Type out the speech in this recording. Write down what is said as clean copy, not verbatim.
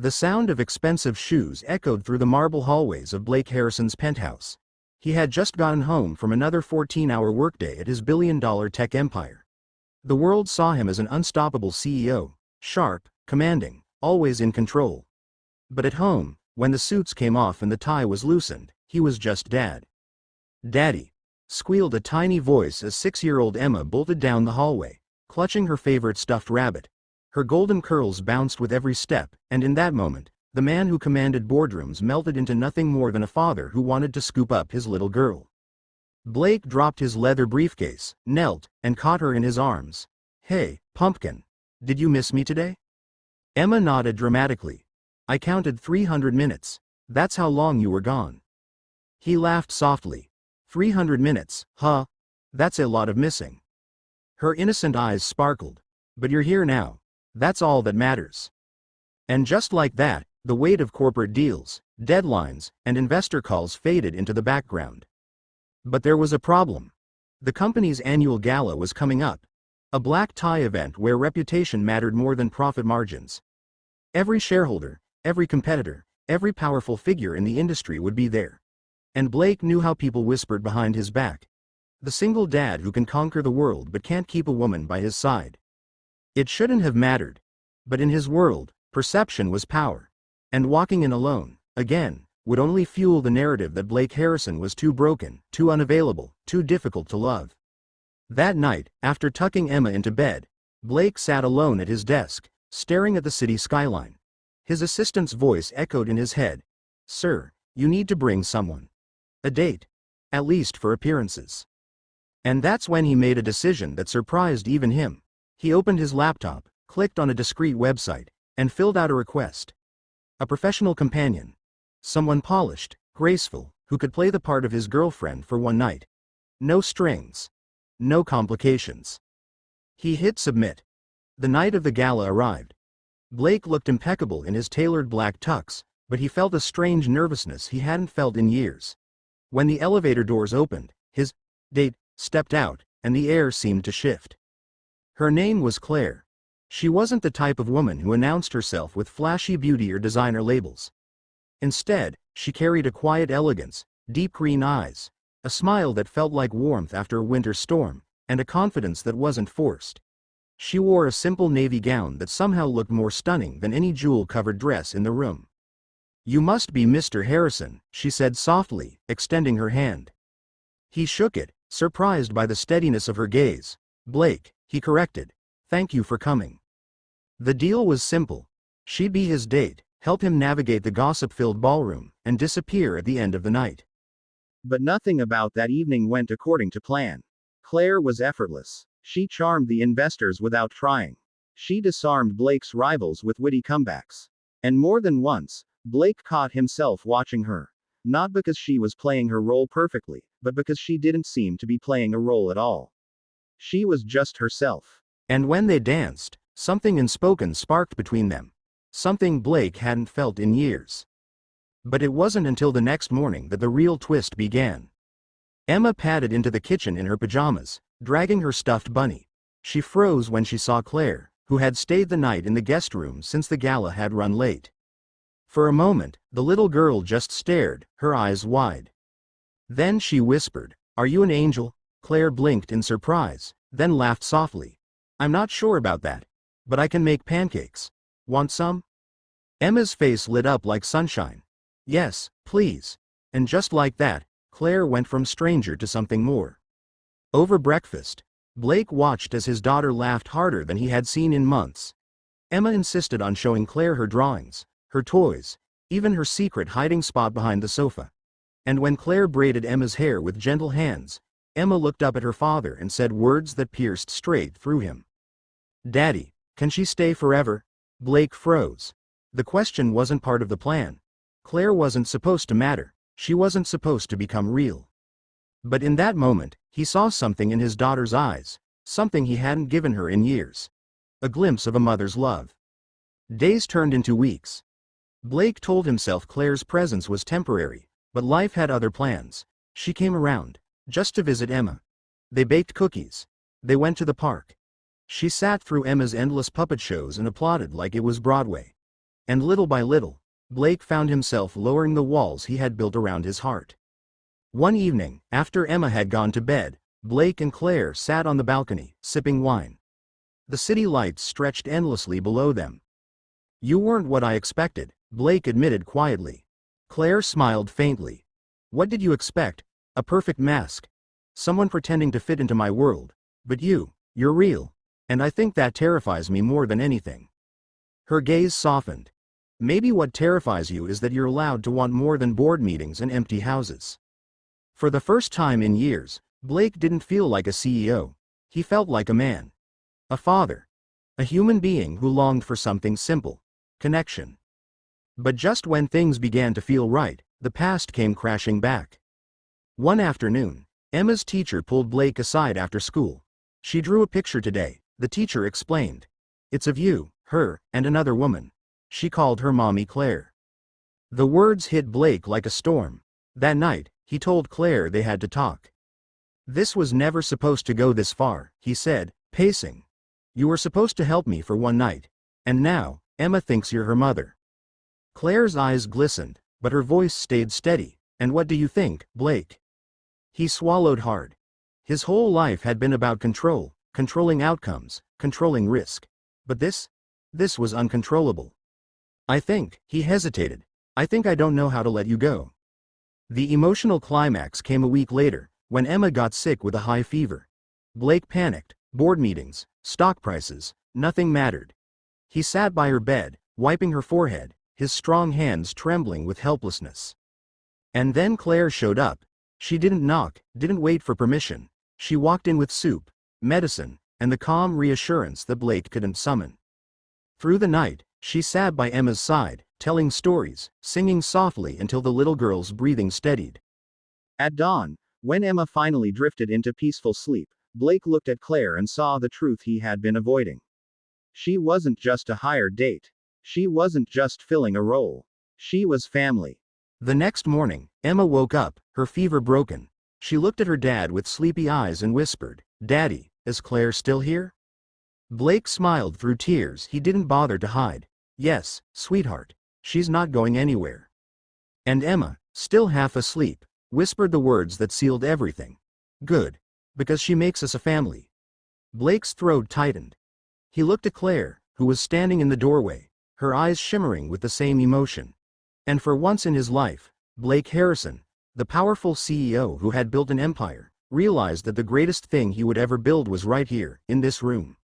The sound of expensive shoes echoed through the marble hallways of Blake Harrison's penthouse. He had just gotten home from another 14-hour workday at his billion-dollar tech empire. The world saw him as an unstoppable CEO, sharp, commanding, always in control. But at home, when the suits came off and the tie was loosened, he was just Dad. "Daddy," squealed a tiny voice as 6-year-old Emma bolted down the hallway, clutching her favorite stuffed rabbit. Her golden curls bounced with every step, and in that moment, the man who commanded boardrooms melted into nothing more than a father who wanted to scoop up his little girl. Blake dropped his leather briefcase, knelt, and caught her in his arms. "Hey, pumpkin. Did you miss me today?" Emma nodded dramatically. "I counted 300 minutes. That's how long you were gone." He laughed softly. 300 minutes, huh? That's a lot of missing." Her innocent eyes sparkled. "But you're here now. That's all that matters." And just like that, the weight of corporate deals, deadlines, and investor calls faded into the background. But there was a problem. The company's annual gala was coming up. A black tie event where reputation mattered more than profit margins. Every shareholder, every competitor, every powerful figure in the industry would be there. And Blake knew how people whispered behind his back. The single dad who can conquer the world but can't keep a woman by his side. It shouldn't have mattered. But in his world, perception was power. And walking in alone, again, would only fuel the narrative that Blake Harrison was too broken, too unavailable, too difficult to love. That night, after tucking Emma into bed, Blake sat alone at his desk, staring at the city skyline. His assistant's voice echoed in his head. "Sir, you need to bring someone. A date. At least for appearances." And that's when he made a decision that surprised even him. He opened his laptop, clicked on a discreet website, and filled out a request. A professional companion. Someone polished, graceful, who could play the part of his girlfriend for one night. No strings. No complications. He hit submit. The night of the gala arrived. Blake looked impeccable in his tailored black tux, but he felt a strange nervousness he hadn't felt in years. When the elevator doors opened, his date stepped out, and the air seemed to shift. Her name was Claire. She wasn't the type of woman who announced herself with flashy beauty or designer labels. Instead, she carried a quiet elegance, deep green eyes, a smile that felt like warmth after a winter storm, and a confidence that wasn't forced. She wore a simple navy gown that somehow looked more stunning than any jewel-covered dress in the room. "You must be Mr. Harrison," she said softly, extending her hand. He shook it, surprised by the steadiness of her gaze. "Blake," he corrected. "Thank you for coming." The deal was simple. She'd be his date, help him navigate the gossip-filled ballroom, and disappear at the end of the night. But nothing about that evening went according to plan. Claire was effortless. She charmed the investors without trying. She disarmed Blake's rivals with witty comebacks. And more than once, Blake caught himself watching her. Not because she was playing her role perfectly, but because she didn't seem to be playing a role at all. She was just herself. And when they danced, something unspoken sparked between them. Something Blake hadn't felt in years. But it wasn't until the next morning that the real twist began. Emma padded into the kitchen in her pajamas, dragging her stuffed bunny. She froze when she saw Claire, who had stayed the night in the guest room since the gala had run late. For a moment, the little girl just stared, her eyes wide. Then she whispered, "Are you an angel?" Claire blinked in surprise, then laughed softly. "I'm not sure about that. But I can make pancakes. Want some?" Emma's face lit up like sunshine. "Yes, please." And just like that, Claire went from stranger to something more. Over breakfast, Blake watched as his daughter laughed harder than he had seen in months. Emma insisted on showing Claire her drawings, her toys, even her secret hiding spot behind the sofa. And when Claire braided Emma's hair with gentle hands, Emma looked up at her father and said words that pierced straight through him. "Daddy, can she stay forever?" Blake froze. The question wasn't part of the plan. Claire wasn't supposed to matter. She wasn't supposed to become real. But in that moment, he saw something in his daughter's eyes, something he hadn't given her in years. A glimpse of a mother's love. Days turned into weeks. Blake told himself Claire's presence was temporary, but life had other plans. She came around, just to visit Emma. They baked cookies. They went to the park. She sat through Emma's endless puppet shows and applauded like it was Broadway. And little by little, Blake found himself lowering the walls he had built around his heart. One evening, after Emma had gone to bed, Blake and Claire sat on the balcony, sipping wine. The city lights stretched endlessly below them. "You weren't what I expected," Blake admitted quietly. Claire smiled faintly. "What did you expect? A perfect mask. Someone pretending to fit into my world. But you're real. And I think that terrifies me more than anything." Her gaze softened. "Maybe what terrifies you is that you're allowed to want more than board meetings and empty houses." For the first time in years, Blake didn't feel like a CEO. He felt like a man. A father. A human being who longed for something simple. Connection. But just when things began to feel right, the past came crashing back. One afternoon, Emma's teacher pulled Blake aside after school. "She drew a picture today," the teacher explained. "It's of you, her, and another woman. She called her mommy Claire." The words hit Blake like a storm. That night, he told Claire they had to talk. "This was never supposed to go this far," he said, pacing. "You were supposed to help me for one night. And now, Emma thinks you're her mother." Claire's eyes glistened, but her voice stayed steady. "And what do you think, Blake?" He swallowed hard. His whole life had been about control, controlling outcomes, controlling risk. But this was uncontrollable. He hesitated. "I think I don't know how to let you go." The emotional climax came a week later, when Emma got sick with a high fever. Blake panicked. Board meetings, stock prices, nothing mattered. He sat by her bed, wiping her forehead, his strong hands trembling with helplessness. And then Claire showed up. She didn't knock, didn't wait for permission. She walked in with soup, medicine, and the calm reassurance that Blake couldn't summon. Through the night, she sat by Emma's side, telling stories, singing softly until the little girl's breathing steadied. At dawn, when Emma finally drifted into peaceful sleep, Blake looked at Claire and saw the truth he had been avoiding. She wasn't just a hired date. She wasn't just filling a role. She was family. The next morning, Emma woke up, her fever broken. She looked at her dad with sleepy eyes and whispered, "Daddy, is Claire still here?" Blake smiled through tears he didn't bother to hide. "Yes, sweetheart. She's not going anywhere." And Emma, still half asleep, whispered the words that sealed everything. "Good. Because she makes us a family." Blake's throat tightened. He looked at Claire, who was standing in the doorway, her eyes shimmering with the same emotion. And for once in his life, Blake Harrison, the powerful CEO who had built an empire, realized that the greatest thing he would ever build was right here, in this room.